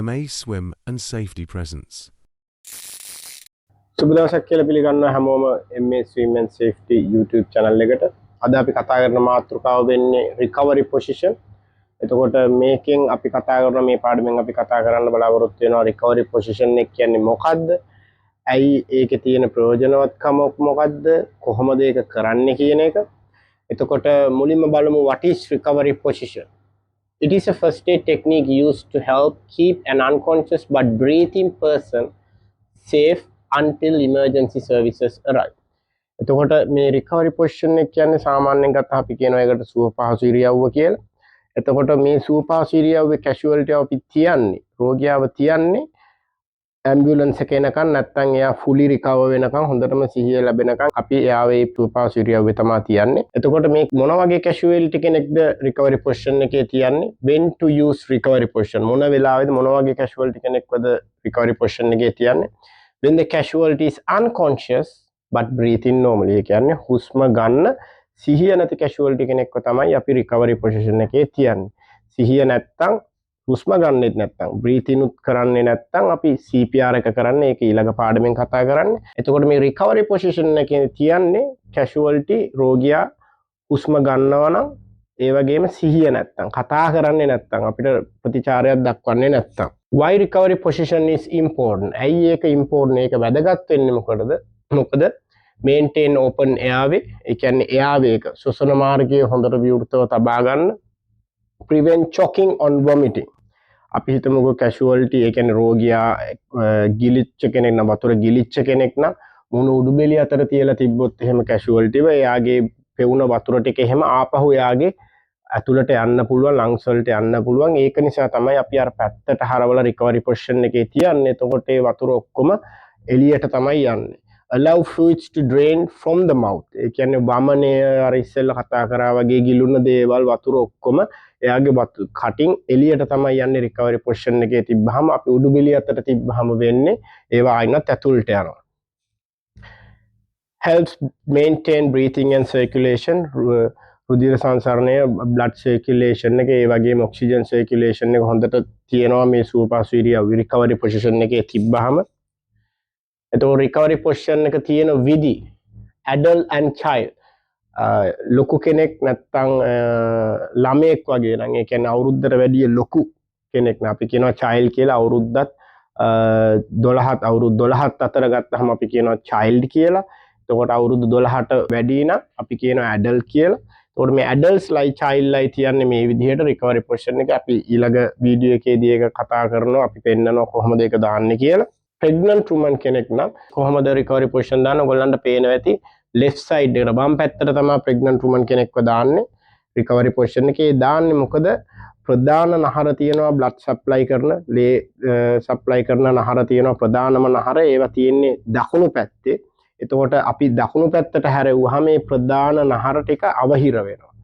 MA Swim and Safety Presence. සුබ දවසක් කියලා පිළිගන්නවා හැමෝම MA Swim and Safety YouTube channel එකට. අද අපි කතා කරන මාතෘකාව වෙන්නේ recovery position. එතකොට මේකෙන් අපි කතා කරන මේ පාඩමෙන් අපි කතා කරන්න බලාපොරොත්තු වෙනවා recovery position එක කියන්නේ මොකක්ද? ඇයි ඒකේ තියෙන ප්‍රයෝජනවත්කම මොකක්ද? කොහොමද ඒක කරන්නේ කියන එක. එතකොට මුලින්ම බලමු what is recovery position. It is a first aid technique used to help keep an unconscious but breathing person safe until emergency services arrive. එතකොට මේ recovery position එක කියන්නේ සාමාන්‍යයෙන් ගත්තා අපි කියනවා ඒකට සුව පහසු ඉරියව්ව කියලා. එතකොට මේ සුව පහසු ඉරියව්වේ casualty අපි තියන්නේ රෝගියාව තියන්නේ ambulance එක එනකන් නැත්නම් එයා fully recover වෙනකන් හොඳටම සිහිය ලැබෙනකන් අපි එයාව ඒ සුව පහසු ඉරියව්වේ තමයි තියන්නේ. එතකොට මේ මොන වගේ casualty කෙනෙක්ද recovery position එකේ තියන්නේ? When to use recovery position? මොන වෙලාවෙද මොන වගේ casualty කෙනෙක්වද recovery position එකේ තියන්නේ? When the casualty is unconscious but breathing normally. ඒ කියන්නේ හුස්ම ගන්න සිහිය නැති casualty කෙනෙක්ව තමයි අපි recovery position එකේ තියන්නේ. සිහිය නැත්තම් හුස්ම ගන්නෙත් නැත්තම් breathing උත් කරන්නේ නැත්තම් අපි CPR එක කරන්නේ. ඒක ඊළඟ පාඩමෙන් කතා කරන්නේ. එතකොට මේ recovery position එකේ තියන්නේ casualty රෝගියා හුස්ම ගන්නවා නම් ඒ වගේම සිහිය නැත්තම් කතා කරන්නේ නැත්තම් අපිට ප්‍රතිචාරයක් දක්වන්නේ නැත්තම්. Why recovery position is important? ඇයි ඒක important? ඒක වැදගත් වෙන්නේ මොකටද? මොකද maintain open airway. ඒ කියන්නේ airway එක ශ්වසන මාර්ගය හොඳට විවෘතව තබා ගන්න. Prevent choking on vomiting. අපි හිතමුකෝ casualty ඒ කියන්නේ රෝගියා ගිලිච්ච කෙනෙක් නම් වතුර ගිලිච්ච කෙනෙක් නම් මුණ උඩුබෙලිය අතර තියලා තිබ්බොත් එහෙම casualty ව එයාගේ පෙවුන වතුර ටික එහෙම ආපහු එයාගේ ඇතුළට යන්න පුළුවන් lungs වලට යන්න පුළුවන්. ඒක නිසා තමයි අපි අර පැත්තට හරවලා recovery position එකේ තියන්නේ. එතකොට ඒ වතුර ඔක්කොම එළියට තමයි යන්නේ. Allow fluids to drain from the mouth. ඒ කියන්නේ වමනය අර ඉස්සෙල්ලා කතා කරා වගේ ගිලුන දේවල් වතුර ඔක්කොම එයාගේ කටින් එළියට තමයි යන්නේ recovery position එකේ තිබ්බහම. අපි උඩුබෙලිය අතට තිබ්බහම වෙන්නේ ඒවා ආයිනත් ඇතුළට යනවා. Helps maintain breathing and circulation. රුධිර සංසරණය blood circulation එක ඒ වගේම oxygen circulation එක හොඳට තියෙනවා මේ සුවපහසු ඉරියව් recovery position එකේ තිබ්බහම. එතකොට recovery position එක තියෙන විදි adult and child. ලොකු කෙනෙක් නැත්නම් ළමයෙක් වගේ නම් ඒ කියන්නේ අවුරුද්දට වැඩිය ලොකු කෙනෙක් නම් අපි කියනවා child කියලා. අවුරුද්දත් 12ත් අවුරුදු 12ත් අතර ගත්තහම අපි කියනවා child කියලා. එතකොට අවුරුදු 12ට වැඩි නම් අපි කියනවා adult කියලා. එතකොට මේ adults ලයි child ලයි තියන්නේ මේ විදිහට recovery position එක. අපි ඊළඟ වීඩියෝ එකේදී ඒක කතා කරනවා. අපි පෙන්නනවා කොහොමද ඒක දාන්නේ කියලා. pregnant woman කෙනෙක් නම් කොහොමද recovery position දාන්න ඔයගොල්ලන්ට පේනවා ඇති. left side එකට වම් පැත්තට තමයි pregnant woman කෙනෙක්ව දාන්නේ recovery position එකේ. දාන්නේ මොකද ප්‍රධාන නහර තියෙනවා blood supply කරන supply කරන නහර තියෙනවා ප්‍රධානම නහර. ඒවා තියෙන්නේ දකුණු පැත්තේ. එතකොට අපි දකුණු පැත්තට හැරෙව්වහම මේ ප්‍රධාන නහර ටික අවහිර වෙනවා.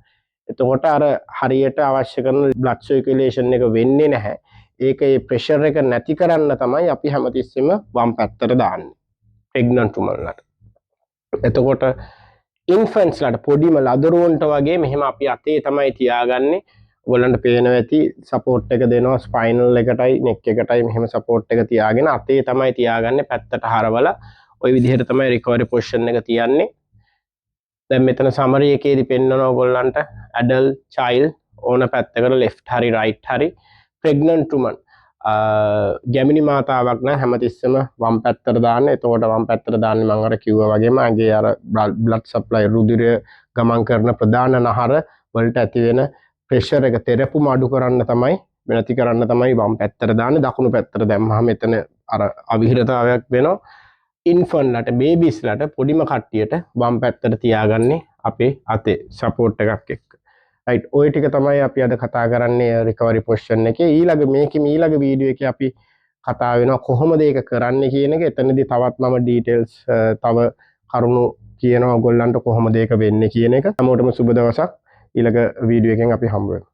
එතකොට අර හරියට අවශ්‍ය කරන blood circulation එක වෙන්නේ නැහැ. ඒක ඒ pressure එක නැති කරන්න තමයි අපි හැමතිස්සෙම වම් පැත්තට දාන්නේ pregnant woman ලට. එතකොට infants ලට පොඩිම ලදරුවන්ට වගේ මෙහෙම අපි අතේ තමයි තියාගන්නේ. ඔයගොල්ලන්ට පේනවා ඇති support එක දෙනවා spinal එකටයි neck එකටයි මෙහෙම support එක තියාගෙන අතේ තමයි තියාගන්නේ පැත්තට හරවලා. ওই විදිහට තමයි recovery position එක තියන්නේ. දැන් මෙතන summary එකේදී පෙන්නනවා ඔයගොල්ලන්ට adult child ඕන පැත්තකට left හරි right හරි pregnant woman ගැමිණි මාතාවක් නම් හැමතිස්සෙම වම් පැත්තට දාන්න. එතකොට වම් පැත්තට දාන්නේ මම අර කිව්වා වගේම අගේ අර blood supply රුධිරය ගමන් කරන ප්‍රධාන නහර වලට ඇති වෙන pressure එක තෙරපුම අඩු කරන්න තමයි වෙනති කරන්න තමයි වම් පැත්තට දාන්නේ. දකුණු පැත්තට දැම්මහම එතන අර අවිහිරතාවයක් වෙනවා. infant ලට babies ලට පොඩිම කට්ටියට වම් පැත්තට තියාගන්නේ අපේ අතේ support එකක් එක්ක. right ඔය ටික තමයි අපි අද කතා කරන්නේ recovery position එකේ. ඊළඟ වීඩියෝ එකේ අපි කතා වෙනවා කොහොමද ඒක කරන්නේ කියන එක. එතනදී තවත් මම details තව කරුණු කියනවා ඔයගොල්ලන්ට කොහොමද ඒක වෙන්නේ කියන එක. හැමෝටම සුබ දවසක්. ඊළඟ වීඩියෝ එකෙන් අපි හම්බ වෙමු.